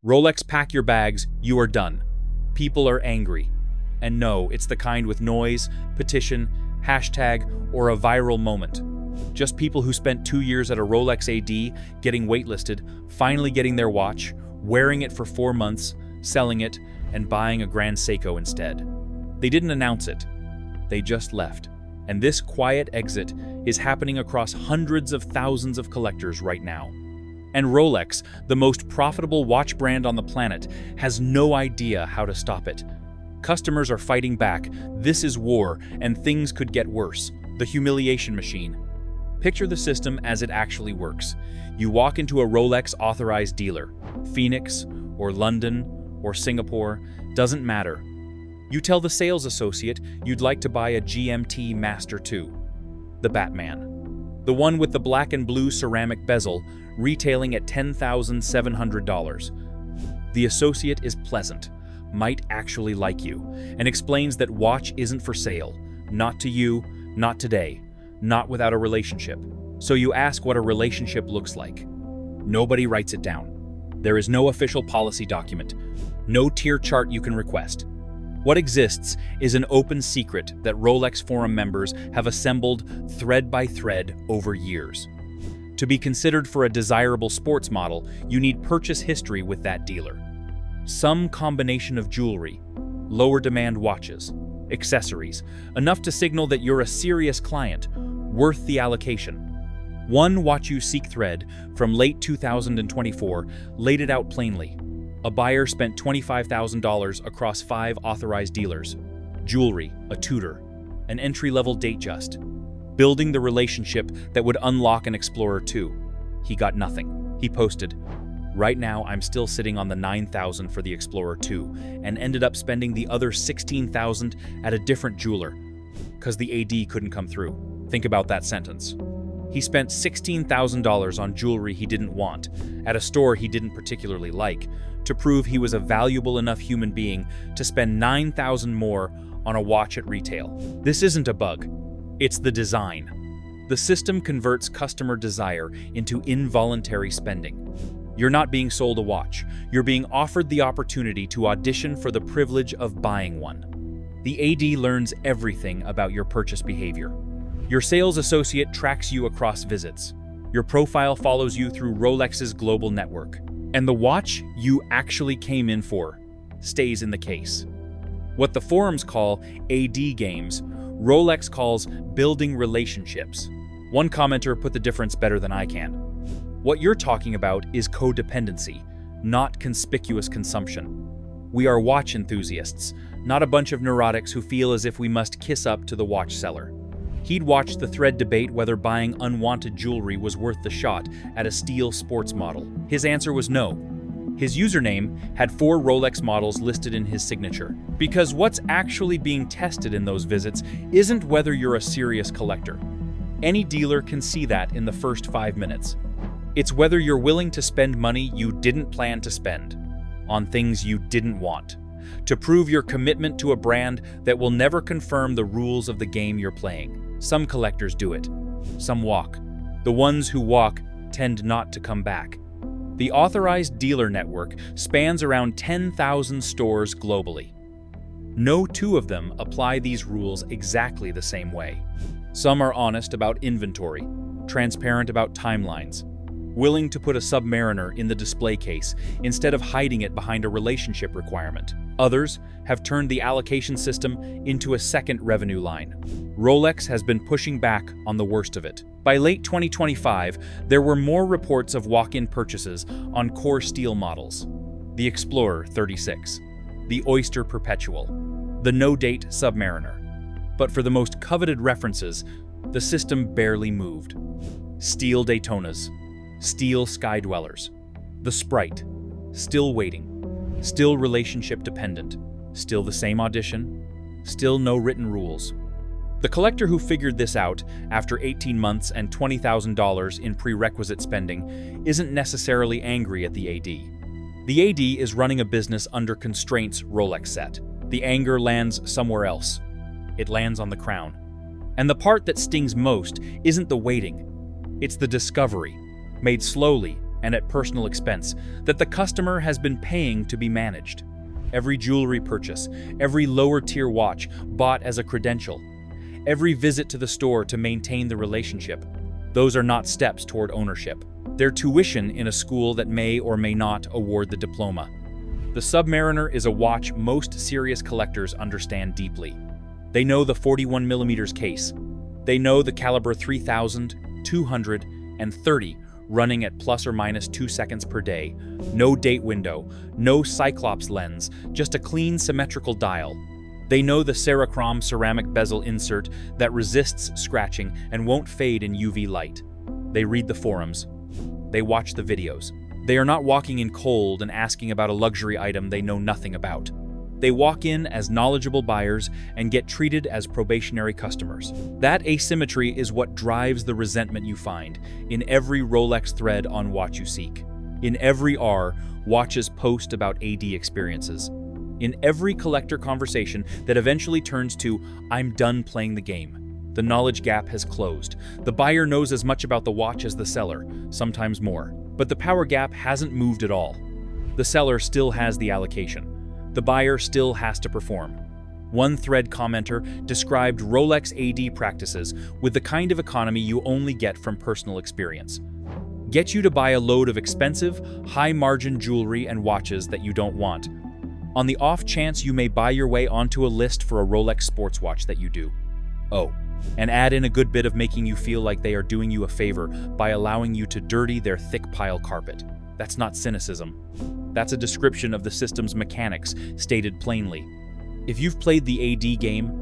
Rolex, pack your bags, you are done. People are angry. And no, it's the kind with noise, petition, hashtag, or a viral moment. Just people who spent 2 years at a Rolex AD, getting waitlisted, finally getting their watch, wearing it for 4 months, selling it, and buying a Grand Seiko instead. They didn't announce it. They just left. And this quiet exit is happening across hundreds of thousands of collectors right now. And Rolex, the most profitable watch brand on the planet, has no idea how to stop it. Customers are fighting back. This is war, and things could get worse. The humiliation machine. Picture the system as it actually works. You walk into a Rolex authorized dealer, Phoenix, or London, or Singapore, doesn't matter. You tell the sales associate you'd like to buy a GMT Master 2, the Batman. The one with the black and blue ceramic bezel, retailing at $10,700. The associate is pleasant, might actually like you, and explains that watch isn't for sale. Not to you, not today, not without a relationship. So you ask what a relationship looks like. Nobody writes it down. There is no official policy document, no tier chart you can request. What exists is an open secret that Rolex Forum members have assembled thread by thread over years. To be considered for a desirable sports model, you need purchase history with that dealer. Some combination of jewelry, lower demand watches, accessories, enough to signal that you're a serious client, worth the allocation. One Watch You Seek thread from late 2024 laid it out plainly. A buyer spent $25,000 across 5 authorized dealers. Jewelry, a tutor, an entry-level Datejust. Building the relationship that would unlock an Explorer 2. He got nothing. He posted, "Right now I'm still sitting on the $9,000 for the Explorer 2 and ended up spending the other $16,000 at a different jeweler because the AD couldn't come through." Think about that sentence. He spent $16,000 on jewelry he didn't want, at a store he didn't particularly like, to prove he was a valuable enough human being to spend $9,000 more on a watch at retail. This isn't a bug. It's the design. The system converts customer desire into involuntary spending. You're not being sold a watch. You're being offered the opportunity to audition for the privilege of buying one. The AD learns everything about your purchase behavior. Your sales associate tracks you across visits. Your profile follows you through Rolex's global network. And the watch you actually came in for stays in the case. What the forums call AD games, Rolex calls building relationships. One commenter put the difference better than I can. What you're talking about is codependency, not conspicuous consumption. We are watch enthusiasts, not a bunch of neurotics who feel as if we must kiss up to the watch seller. He'd watched the thread debate whether buying unwanted jewelry was worth the shot at a steel sports model. His answer was no. His username had 4 Rolex models listed in his signature. Because what's actually being tested in those visits isn't whether you're a serious collector. Any dealer can see that in the first 5 minutes. It's whether you're willing to spend money you didn't plan to spend on things you didn't want, to prove your commitment to a brand that will never confirm the rules of the game you're playing. Some collectors do it. Some walk. The ones who walk tend not to come back. The authorized dealer network spans around 10,000 stores globally. No 2 of them apply these rules exactly the same way. Some are honest about inventory, transparent about timelines, willing to put a Submariner in the display case instead of hiding it behind a relationship requirement. Others have turned the allocation system into a second revenue line. Rolex has been pushing back on the worst of it. By late 2025, there were more reports of walk-in purchases on core steel models. The Explorer 36, the Oyster Perpetual, the no-date Submariner. But for the most coveted references, the system barely moved. Steel Daytonas, steel Sky Dwellers, the Sprite, still waiting, still relationship dependent, still the same audition, still no written rules. The collector who figured this out after 18 months and $20,000 in prerequisite spending isn't necessarily angry at the AD. The AD is running a business under constraints Rolex set. The anger lands somewhere else. It lands on the crown. And the part that stings most isn't the waiting. It's the discovery, made slowly, and at personal expense, that the customer has been paying to be managed. Every jewelry purchase, every lower-tier watch bought as a credential, every visit to the store to maintain the relationship, those are not steps toward ownership. They're tuition in a school that may or may not award the diploma. The Submariner is a watch most serious collectors understand deeply. They know the 41mm case. They know the caliber 3000, 200, and 30 running at plus or minus 2 seconds per day. No date window, no Cyclops lens, just a clean symmetrical dial. They know the Cerachrom ceramic bezel insert that resists scratching and won't fade in UV light. They read the forums. They watch the videos. They are not walking in cold and asking about a luxury item they know nothing about. They walk in as knowledgeable buyers and get treated as probationary customers. That asymmetry is what drives the resentment you find in every Rolex thread on Watch You Seek, in every watches post about AD experiences, in every collector conversation that eventually turns to, "I'm done playing the game." The knowledge gap has closed. The buyer knows as much about the watch as the seller, sometimes more. But the power gap hasn't moved at all. The seller still has the allocation. The buyer still has to perform. One thread commenter described Rolex AD practices with the kind of economy you only get from personal experience. Get you to buy a load of expensive, high-margin jewelry and watches that you don't want, on the off chance you may buy your way onto a list for a Rolex sports watch that you do. Oh, and add in a good bit of making you feel like they are doing you a favor by allowing you to dirty their thick pile carpet. That's not cynicism. That's a description of the system's mechanics, stated plainly. If you've played the AD game,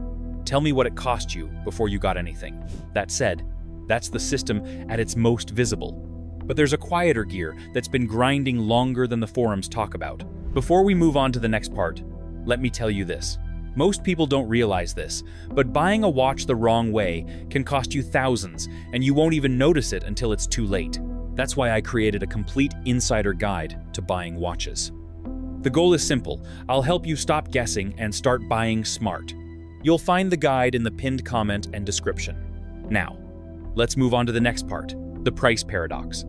tell me what it cost you before you got anything. That said, that's the system at its most visible. But there's a quieter gear that's been grinding longer than the forums talk about. Before we move on to the next part, let me tell you this. Most people don't realize this, but buying a watch the wrong way can cost you thousands, and you won't even notice it until it's too late. That's why I created a complete insider guide to buying watches. The goal is simple. I'll help you stop guessing and start buying smart. You'll find the guide in the pinned comment and description. Now, let's move on to the next part, the price paradox.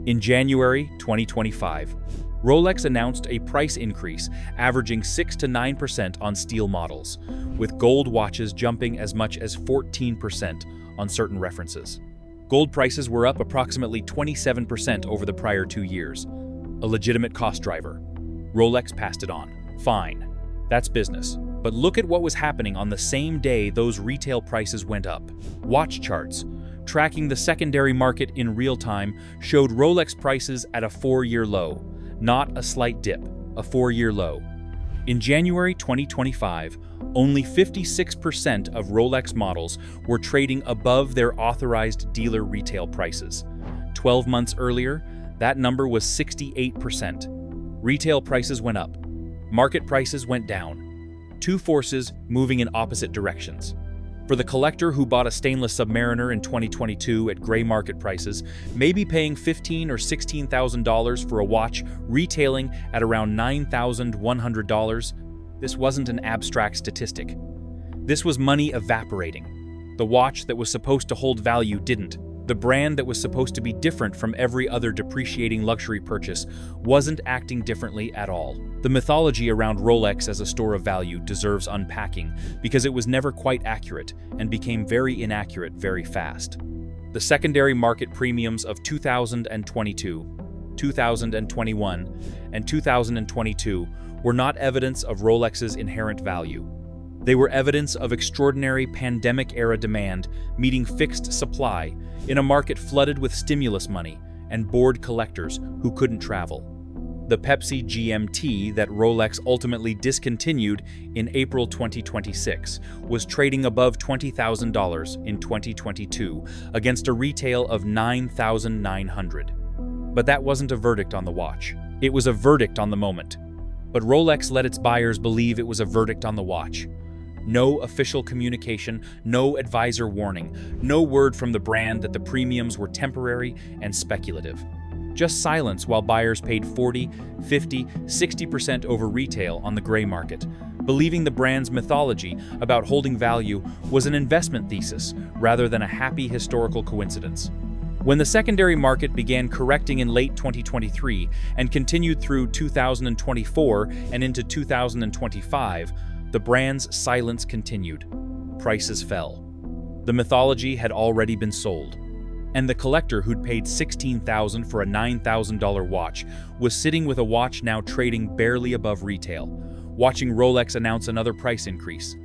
In January 2025, Rolex announced a price increase averaging 6 to 9% on steel models, with gold watches jumping as much as 14% on certain references. Gold prices were up approximately 27% over the prior 2 years, a legitimate cost driver. Rolex passed it on. Fine, that's business. But look at what was happening on the same day those retail prices went up. Watch charts, tracking the secondary market in real time, showed Rolex prices at a 4-year low. Not a slight dip, a 4-year low. In January 2025, only 56% of Rolex models were trading above their authorized dealer retail prices. 12 months earlier, that number was 68%. Retail prices went up. Market prices went down. Two forces moving in opposite directions. For the collector who bought a stainless Submariner in 2022 at gray market prices, maybe paying $15,000 or $16,000 for a watch retailing at around $9,100, this wasn't an abstract statistic. This was money evaporating. The watch that was supposed to hold value didn't. The brand that was supposed to be different from every other depreciating luxury purchase wasn't acting differently at all. The mythology around Rolex as a store of value deserves unpacking because it was never quite accurate and became very inaccurate very fast. The secondary market premiums of 2022, 2021, and 2022 were not evidence of Rolex's inherent value. They were evidence of extraordinary pandemic-era demand meeting fixed supply in a market flooded with stimulus money and bored collectors who couldn't travel. The Pepsi GMT that Rolex ultimately discontinued in April 2026 was trading above $20,000 in 2022 against a retail of $9,900. But that wasn't a verdict on the watch. It was a verdict on the moment. But Rolex let its buyers believe it was a verdict on the watch. No official communication, no advisor warning, no word from the brand that the premiums were temporary and speculative. Just silence while buyers paid 40, 50, 60% over retail on the gray market, believing the brand's mythology about holding value was an investment thesis rather than a happy historical coincidence. When the secondary market began correcting in late 2023 and continued through 2024 and into 2025, the brand's silence continued. Prices fell. The mythology had already been sold. And the collector who'd paid $16,000 for a $9,000 watch was sitting with a watch now trading barely above retail, watching Rolex announce another price increase.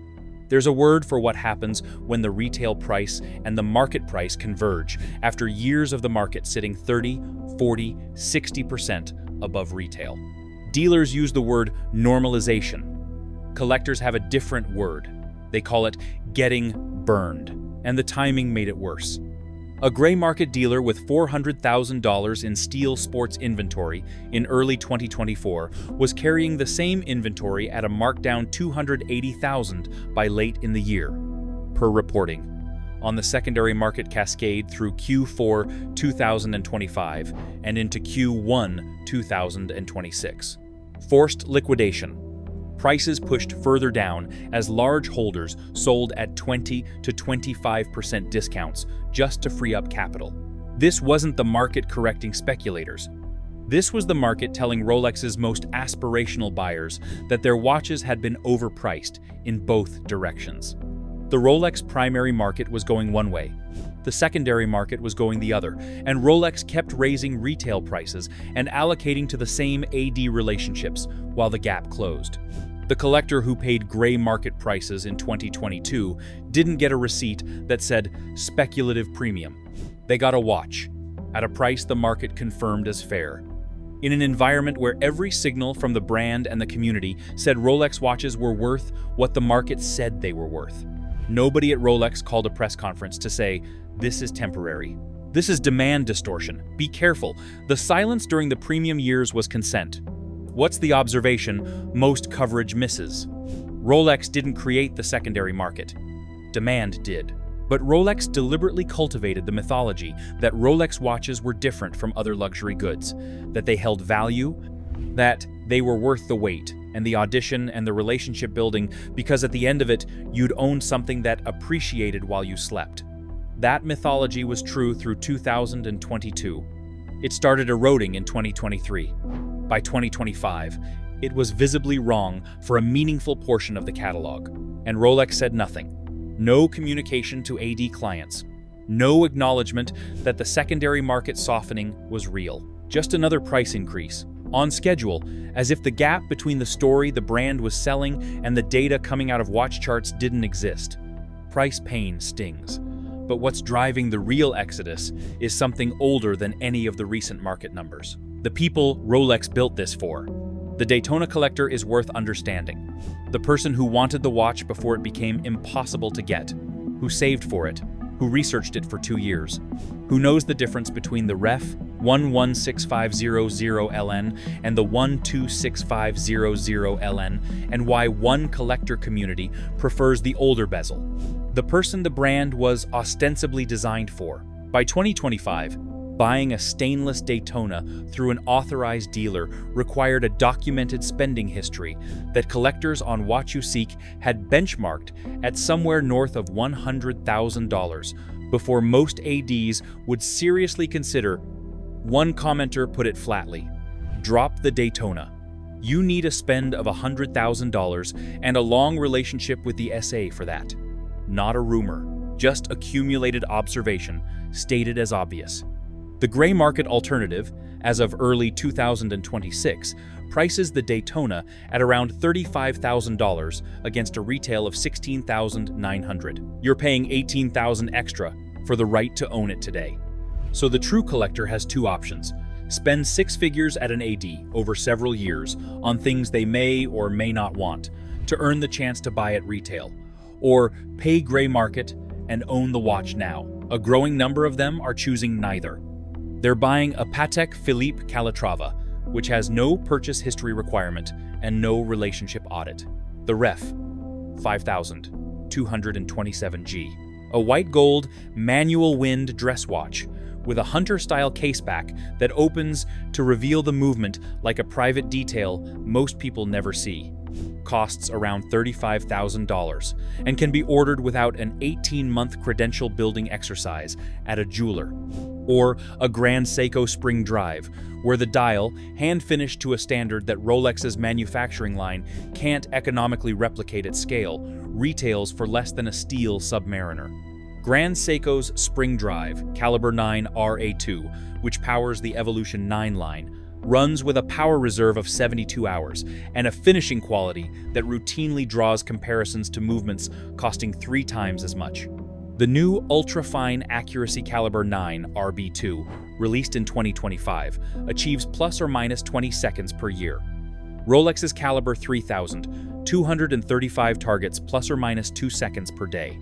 There's a word for what happens when the retail price and the market price converge after years of the market sitting 30, 40, 60% above retail. Dealers use the word normalization. Collectors have a different word. They call it getting burned, and the timing made it worse. A gray market dealer with $400,000 in steel sports inventory in early 2024 was carrying the same inventory at a markdown $280,000 by late in the year, per reporting. On the secondary market cascade through Q4 2025 and into Q1 2026. Forced liquidation. Prices pushed further down as large holders sold at 20 to 25% discounts just to free up capital. This wasn't the market correcting speculators. This was the market telling Rolex's most aspirational buyers that their watches had been overpriced in both directions. The Rolex primary market was going one way. The secondary market was going the other, and Rolex kept raising retail prices and allocating to the same AD relationships while the gap closed. The collector who paid gray market prices in 2022 didn't get a receipt that said speculative premium. They got a watch at a price the market confirmed as fair. In an environment where every signal from the brand and the community said Rolex watches were worth what the market said they were worth. Nobody at Rolex called a press conference to say, "This is temporary. This is demand distortion. Be careful." The silence during the premium years was consent. What's the observation most coverage misses? Rolex didn't create the secondary market. Demand did. But Rolex deliberately cultivated the mythology that Rolex watches were different from other luxury goods, that they held value, that they were worth the wait and the audition and the relationship building, because at the end of it, you'd own something that appreciated while you slept. That mythology was true through 2022. It started eroding in 2023. By 2025, it was visibly wrong for a meaningful portion of the catalog, and Rolex said nothing. No communication to AD clients. No acknowledgement that the secondary market softening was real. Just another price increase, on schedule, as if the gap between the story the brand was selling and the data coming out of watch charts didn't exist. Price pain stings. But what's driving the real exodus is something older than any of the recent market numbers. The people Rolex built this for. The Daytona collector is worth understanding. The person who wanted the watch before it became impossible to get, who saved for it, who researched it for 2 years, who knows the difference between the Ref 116500LN and the 126500LN, and why one collector community prefers the older bezel. The person the brand was ostensibly designed for. By 2025, buying a stainless Daytona through an authorized dealer required a documented spending history that collectors on Watch You Seek had benchmarked at somewhere north of $100,000 before most ADs would seriously consider. One commenter put it flatly: drop the Daytona. You need a spend of $100,000 and a long relationship with the SA for that. Not a rumor, just accumulated observation, stated as obvious. The gray market alternative, as of early 2026, prices the Daytona at around $35,000 against a retail of $16,900. You're paying $18,000 extra for the right to own it today. So the true collector has two options: spend 6 figures at an AD over several years on things they may or may not want to earn the chance to buy at retail, or pay gray market and own the watch now. A growing number of them are choosing neither. They're buying a Patek Philippe Calatrava, which has no purchase history requirement and no relationship audit. The Ref 5227G, a white gold manual wind dress watch with a hunter-style caseback that opens to reveal the movement like a private detail most people never see. Costs around $35,000 and can be ordered without an 18-month credential building exercise at a jeweler. Or a Grand Seiko spring drive, where the dial, hand-finished to a standard that Rolex's manufacturing line can't economically replicate at scale, retails for less than a steel Submariner. Grand Seiko's spring drive, caliber 9 RA2, which powers the Evolution 9 line, runs with a power reserve of 72 hours and a finishing quality that routinely draws comparisons to movements costing 3 times as much. The new ultra-fine accuracy caliber 9 RB2, released in 2025, achieves plus or minus 20 seconds per year. Rolex's caliber 3000, 235 targets plus or minus 2 seconds per day.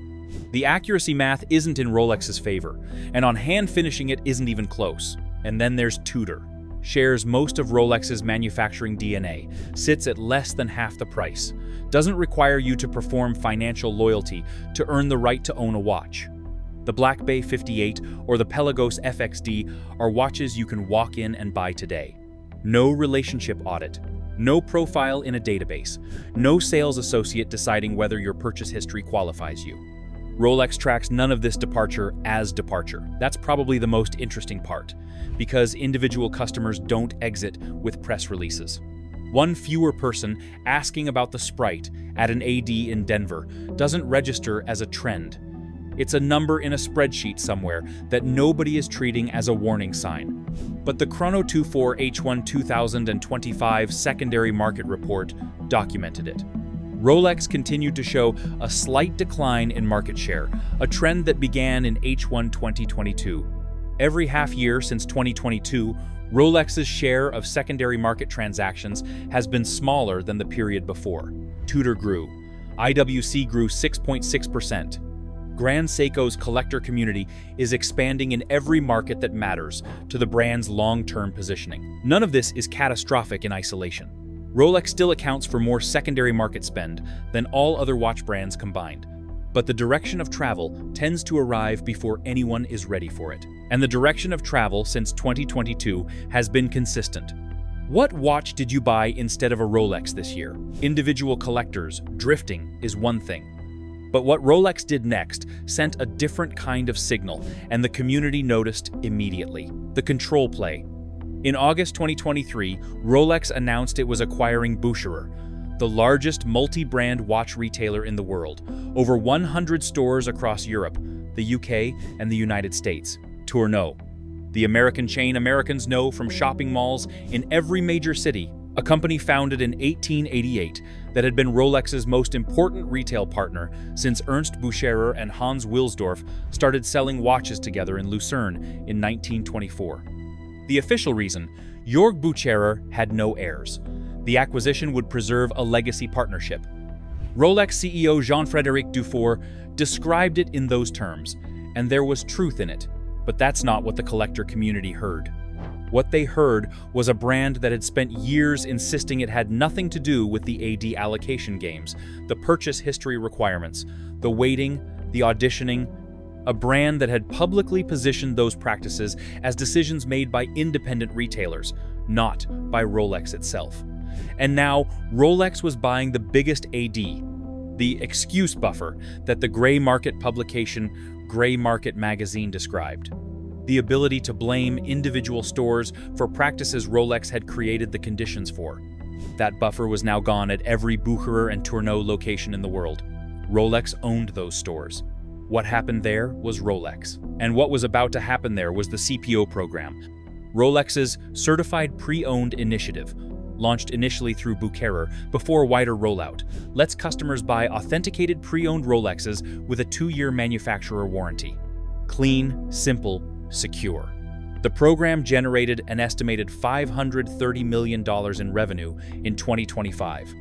The accuracy math isn't in Rolex's favor, and on hand finishing it isn't even close. And then there's Tudor. Shares most of Rolex's manufacturing DNA, sits at less than half the price, doesn't require you to perform financial loyalty to earn the right to own a watch. The Black Bay 58 or the Pelagos FXD are watches you can walk in and buy today. No relationship audit, no profile in a database, no sales associate deciding whether your purchase history qualifies you. Rolex tracks none of this departure as departure. That's probably the most interesting part, because individual customers don't exit with press releases. One fewer person asking about the Sprite at an AD in Denver doesn't register as a trend. It's a number in a spreadsheet somewhere that nobody is treating as a warning sign. But the Chrono 24 H1 2025 secondary market report documented it. Rolex continued to show a slight decline in market share, a trend that began in H1 2022. Every half year since 2022, Rolex's share of secondary market transactions has been smaller than the period before. Tudor grew. IWC grew 6.6%. Grand Seiko's collector community is expanding in every market that matters to the brand's long-term positioning. None of this is catastrophic in isolation. Rolex still accounts for more secondary market spend than all other watch brands combined. But the direction of travel tends to arrive before anyone is ready for it. And the direction of travel since 2022 has been consistent. What watch did you buy instead of a Rolex this year? Individual collectors drifting is one thing. But what Rolex did next sent a different kind of signal, and the community noticed immediately. The control play. In August 2023, Rolex announced it was acquiring Boucherer, the largest multi-brand watch retailer in the world, over 100 stores across Europe, the UK, and the United States. Tourneau, the American chain Americans know from shopping malls in every major city, a company founded in 1888 that had been Rolex's most important retail partner since Ernst Boucherer and Hans Wilsdorf started selling watches together in Lucerne in 1924. The official reason, Jörg Boucherer had no heirs. The acquisition would preserve a legacy partnership. Rolex CEO Jean-Frédéric Dufour described it in those terms, and there was truth in it. But that's not what the collector community heard. What they heard was a brand that had spent years insisting it had nothing to do with the AD allocation games, the purchase history requirements, the waiting, the auditioning, a brand that had publicly positioned those practices as decisions made by independent retailers, not by Rolex itself. And now, Rolex was buying the biggest AD, the excuse buffer that the gray market publication Gray Market magazine described. The ability to blame individual stores for practices Rolex had created the conditions for. That buffer was now gone at every Boucherer and Tourneau location in the world. Rolex owned those stores. What happened there was Rolex. And what was about to happen there was the CPO program, Rolex's Certified Pre-Owned Initiative, launched initially through Boucherer before wider rollout, lets customers buy authenticated pre-owned Rolexes with a 2-year manufacturer warranty. Clean, simple, secure. The program generated an estimated $530 million in revenue in 2025,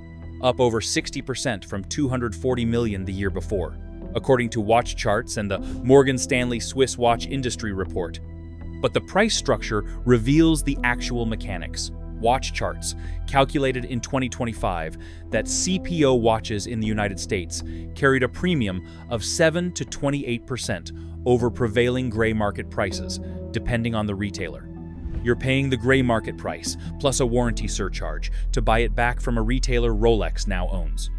up over 60% from $240 million the year before, according to Watch Charts and the Morgan Stanley Swiss Watch Industry Report. But the price structure reveals the actual mechanics. Watch Charts calculated in 2025 that CPO watches in the United States carried a premium of 7 to 28% over prevailing gray market prices, depending on the retailer. You're paying the gray market price, plus a warranty surcharge, to buy it back from a retailer Rolex now owns.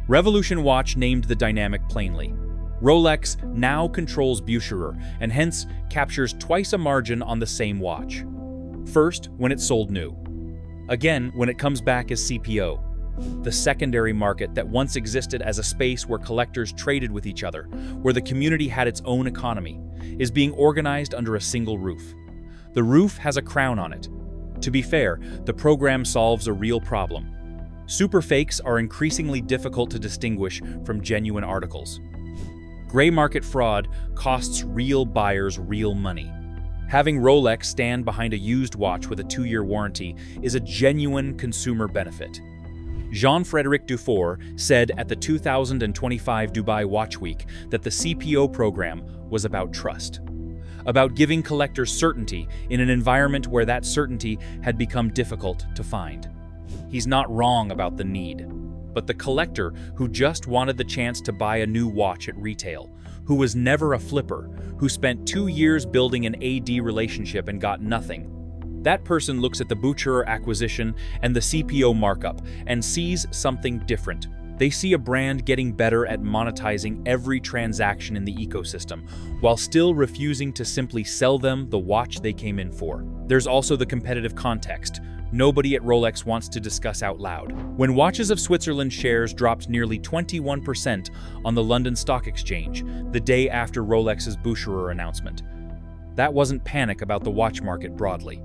Revolution Watch named the dynamic plainly. Rolex now controls Bucherer and hence captures twice a margin on the same watch. First, when it's sold new. Again, when it comes back as CPO. The secondary market that once existed as a space where collectors traded with each other, where the community had its own economy, is being organized under a single roof. The roof has a crown on it. To be fair, the program solves a real problem. Superfakes are increasingly difficult to distinguish from genuine articles. Gray market fraud costs real buyers real money. Having Rolex stand behind a used watch with a 2-year warranty is a genuine consumer benefit. Jean-Frédéric Dufour said at the 2025 Dubai Watch Week that the CPO program was about trust, about giving collectors certainty in an environment where that certainty had become difficult to find. He's not wrong about the need, but the collector who just wanted the chance to buy a new watch at retail, who was never a flipper, who spent 2 years building an AD relationship and got nothing. That person looks at the Bucherer acquisition and the CPO markup and sees something different. They see a brand getting better at monetizing every transaction in the ecosystem, while still refusing to simply sell them the watch they came in for. There's also the competitive context. Nobody at Rolex wants to discuss out loud. When Watches of Switzerland shares dropped nearly 21% on the London Stock Exchange the day after Rolex's Bucherer announcement, that wasn't panic about the watch market broadly.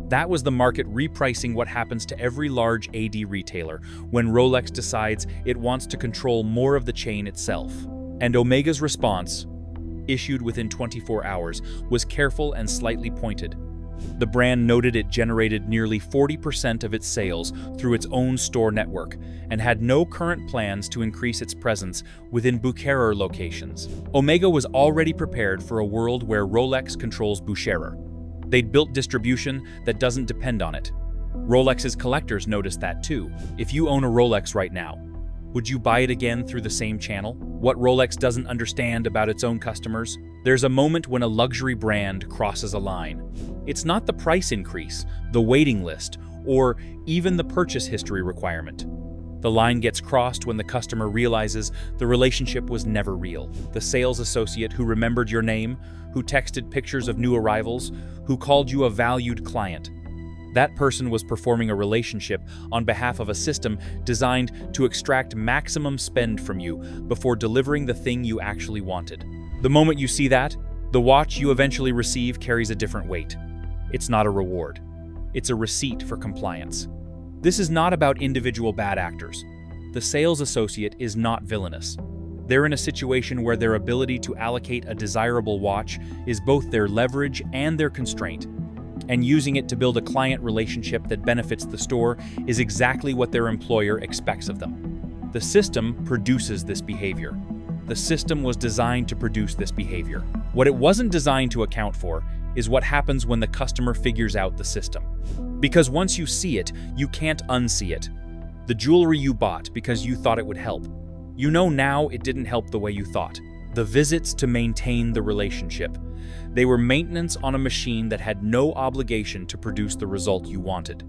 That was the market repricing what happens to every large AD retailer when Rolex decides it wants to control more of the chain itself. And Omega's response, issued within 24 hours, was careful and slightly pointed. The brand noted it generated nearly 40% of its sales through its own store network and had no current plans to increase its presence within Bucherer locations. Omega was already prepared for a world where Rolex controls Bucherer. They'd built distribution that doesn't depend on it. Rolex's collectors noticed that too. If you own a Rolex right now, would you buy it again through the same channel? What Rolex doesn't understand about its own customers? There's a moment when a luxury brand crosses a line. It's not the price increase, the waiting list, or even the purchase history requirement. The line gets crossed when the customer realizes the relationship was never real. The sales associate who remembered your name, who texted pictures of new arrivals, who called you a valued client. That person was performing a relationship on behalf of a system designed to extract maximum spend from you before delivering the thing you actually wanted. The moment you see that, the watch you eventually receive carries a different weight. It's not a reward. It's a receipt for compliance. This is not about individual bad actors. The sales associate is not villainous. They're in a situation where their ability to allocate a desirable watch is both their leverage and their constraint. And using it to build a client relationship that benefits the store is exactly what their employer expects of them. The system produces this behavior. The system was designed to produce this behavior. What it wasn't designed to account for is what happens when the customer figures out the system. Because once you see it, you can't unsee it. The jewelry you bought because you thought it would help. You know now it didn't help the way you thought. The visits to maintain the relationship. They were maintenance on a machine that had no obligation to produce the result you wanted.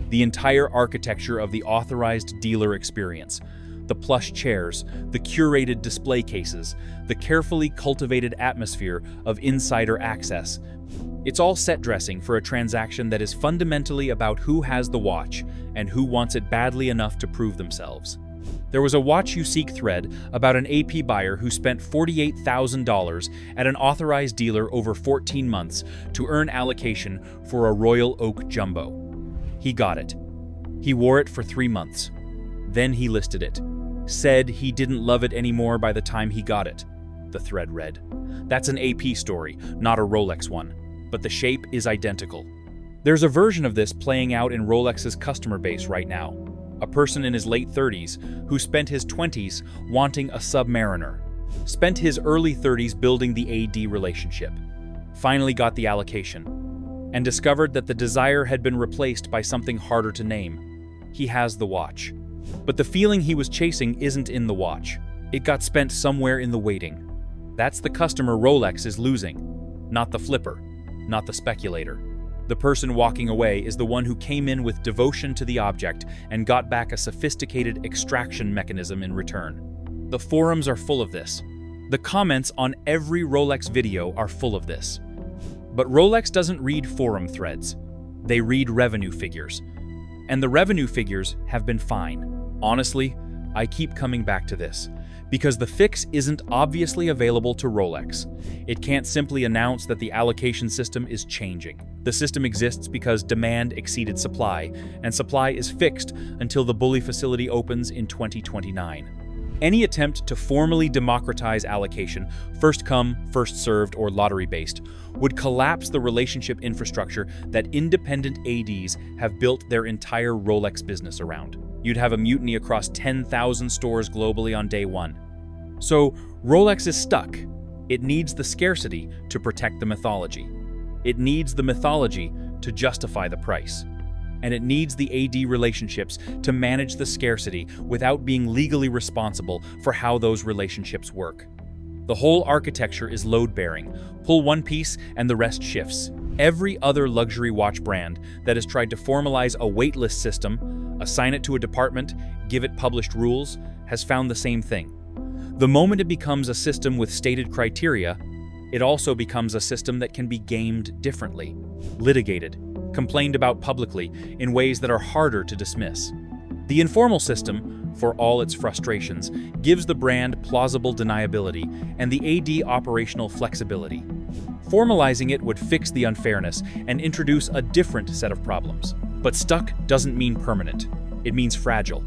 The entire architecture of the authorized dealer experience, the plush chairs, the curated display cases, the carefully cultivated atmosphere of insider access. It's all set dressing for a transaction that is fundamentally about who has the watch and who wants it badly enough to prove themselves. There was a Watch You Seek thread about an AP buyer who spent $48,000 at an authorized dealer over 14 months to earn allocation for a Royal Oak Jumbo. He got it. He wore it for 3 months. Then he listed it. Said he didn't love it anymore by the time he got it. The thread read. That's an AP story, not a Rolex one, but the shape is identical. There's a version of this playing out in Rolex's customer base right now. A person in his late 30s who spent his 20s wanting a Submariner, spent his early 30s building the AD relationship, finally got the allocation, and discovered that the desire had been replaced by something harder to name. He has the watch. But the feeling he was chasing isn't in the watch. It got spent somewhere in the waiting. That's the customer Rolex is losing, not the flipper, not the speculator. The person walking away is the one who came in with devotion to the object and got back a sophisticated extraction mechanism in return. The forums are full of this. The comments on every Rolex video are full of this. But Rolex doesn't read forum threads. They read revenue figures. And the revenue figures have been fine. Honestly, I keep coming back to this, because the fix isn't obviously available to Rolex. It can't simply announce that the allocation system is changing. The system exists because demand exceeded supply, and supply is fixed until the Bully facility opens in 2029. Any attempt to formally democratize allocation, first come, first served, or lottery-based, would collapse the relationship infrastructure that independent ADs have built their entire Rolex business around. You'd have a mutiny across 10,000 stores globally on day one. So, Rolex is stuck. It needs the scarcity to protect the mythology. It needs the mythology to justify the price. And it needs the AD relationships to manage the scarcity without being legally responsible for how those relationships work. The whole architecture is load-bearing. Pull one piece and the rest shifts. Every other luxury watch brand that has tried to formalize a waitlist system, assign it to a department, give it published rules, has found the same thing. The moment it becomes a system with stated criteria, it also becomes a system that can be gamed differently, litigated, complained about publicly in ways that are harder to dismiss. The informal system, for all its frustrations, gives the brand plausible deniability and the AD operational flexibility. Formalizing it would fix the unfairness and introduce a different set of problems. But stuck doesn't mean permanent. It means fragile.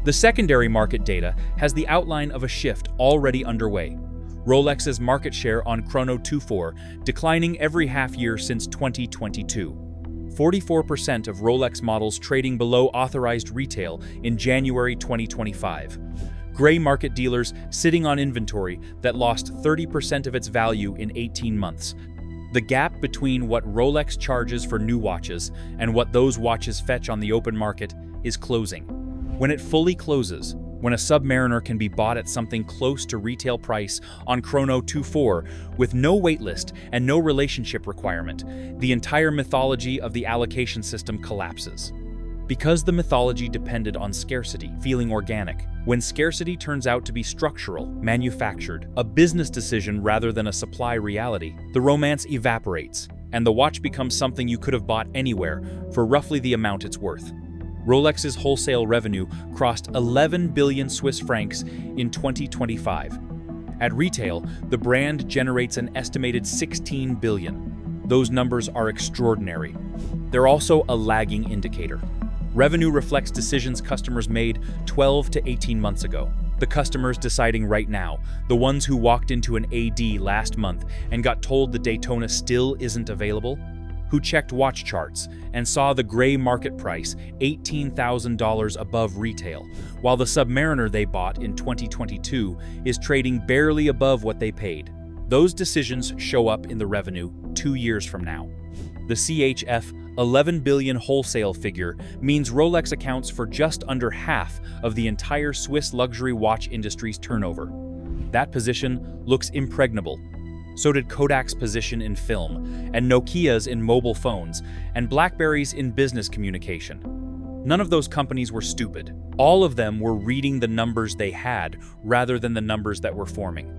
The secondary market data has the outline of a shift already underway. Rolex's market share on Chrono 24 declining every half year since 2022. 44% of Rolex models trading below authorized retail in January 2025. Gray market dealers sitting on inventory that lost 30% of its value in 18 months. The gap between what Rolex charges for new watches and what those watches fetch on the open market is closing. When it fully closes, when a Submariner can be bought at something close to retail price on Chrono 24 with no waitlist and no relationship requirement, the entire mythology of the allocation system collapses. Because the mythology depended on scarcity, feeling organic. When scarcity turns out to be structural, manufactured, a business decision rather than a supply reality, the romance evaporates, and the watch becomes something you could have bought anywhere for roughly the amount it's worth. Rolex's wholesale revenue crossed 11 billion Swiss francs in 2025. At retail, the brand generates an estimated 16 billion. Those numbers are extraordinary. They're also a lagging indicator. Revenue reflects decisions customers made 12 to 18 months ago. The customers deciding right now, the ones who walked into an AD last month and got told the Daytona still isn't available, who checked watch charts and saw the gray market price $18,000 above retail, while the Submariner they bought in 2022 is trading barely above what they paid. Those decisions show up in the revenue 2 years from now. The CHF 11 billion wholesale figure means Rolex accounts for just under half of the entire Swiss luxury watch industry's turnover. That position looks impregnable. So did Kodak's position in film, and Nokia's in mobile phones, and BlackBerry's in business communication. None of those companies were stupid. All of them were reading the numbers they had rather than the numbers that were forming.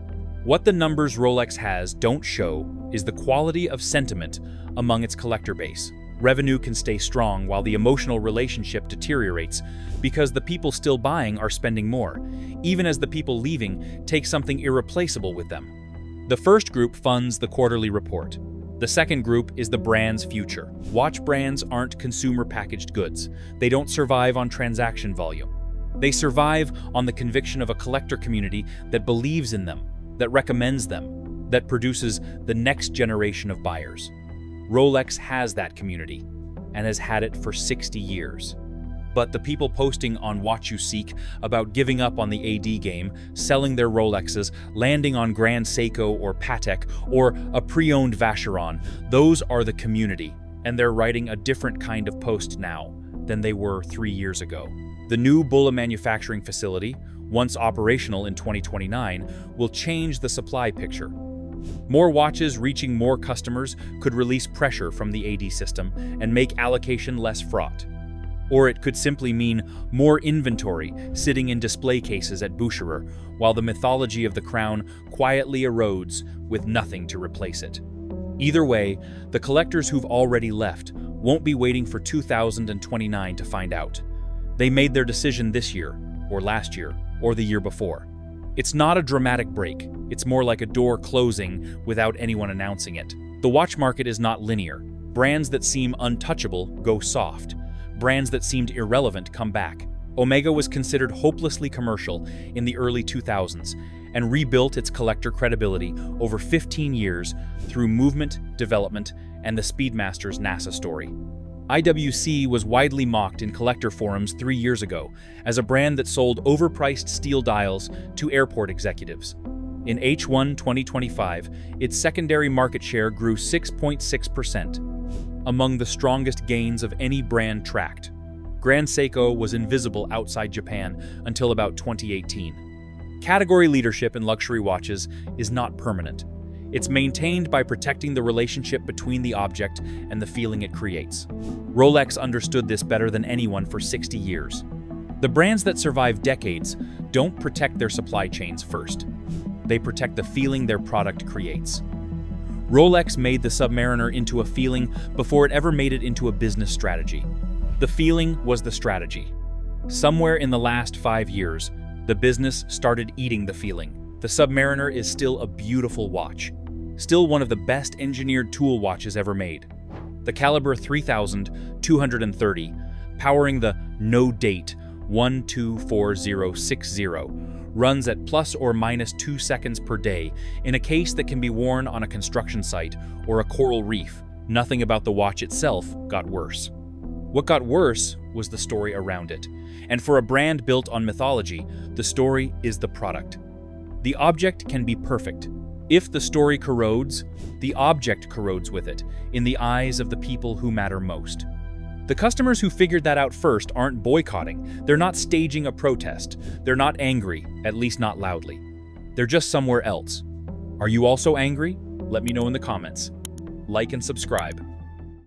What the numbers Rolex has don't show is the quality of sentiment among its collector base. Revenue can stay strong while the emotional relationship deteriorates because the people still buying are spending more, even as the people leaving take something irreplaceable with them. The first group funds the quarterly report. The second group is the brand's future. Watch brands aren't consumer packaged goods. They don't survive on transaction volume. They survive on the conviction of a collector community that believes in them, that recommends them, that produces the next generation of buyers. Rolex has that community, and has had it for 60 years. But the people posting on Watch You Seek about giving up on the AD game, selling their Rolexes, landing on Grand Seiko or Patek, or a pre-owned Vacheron, those are the community, and they're writing a different kind of post now than they were 3 years ago. The new Bulla manufacturing facility, once operational in 2029, will change the supply picture. More watches reaching more customers could release pressure from the AD system and make allocation less fraught. Or it could simply mean more inventory sitting in display cases at Boucherer, while the mythology of the crown quietly erodes with nothing to replace it. Either way, the collectors who've already left won't be waiting for 2029 to find out. They made their decision this year, or last year, or the year before. It's not a dramatic break, it's more like a door closing without anyone announcing it. The watch market is not linear. Brands that seem untouchable go soft. Brands that seemed irrelevant come back. Omega was considered hopelessly commercial in the early 2000s and rebuilt its collector credibility over 15 years through movement, development, and the Speedmaster's NASA story. IWC was widely mocked in collector forums 3 years ago as a brand that sold overpriced steel dials to airport executives. In H1 2025, its secondary market share grew 6.6%, among the strongest gains of any brand tracked. Grand Seiko was invisible outside Japan until about 2018. Category leadership in luxury watches is not permanent. It's maintained by protecting the relationship between the object and the feeling it creates. Rolex understood this better than anyone for 60 years. The brands that survive decades don't protect their supply chains first. They protect the feeling their product creates. Rolex made the Submariner into a feeling before it ever made it into a business strategy. The feeling was the strategy. Somewhere in the last 5 years, the business started eating the feeling. The Submariner is still a beautiful watch, still one of the best engineered tool watches ever made. The caliber 3230, powering the no-date 124060, runs at plus or minus 2 seconds per day in a case that can be worn on a construction site or a coral reef. Nothing about the watch itself got worse. What got worse was the story around it. And for a brand built on mythology, the story is the product. The object can be perfect. If the story corrodes, the object corrodes with it, in the eyes of the people who matter most. The customers who figured that out first aren't boycotting. They're not staging a protest. They're not angry, at least not loudly. They're just somewhere else. Are you also angry? Let me know in the comments. Like and subscribe.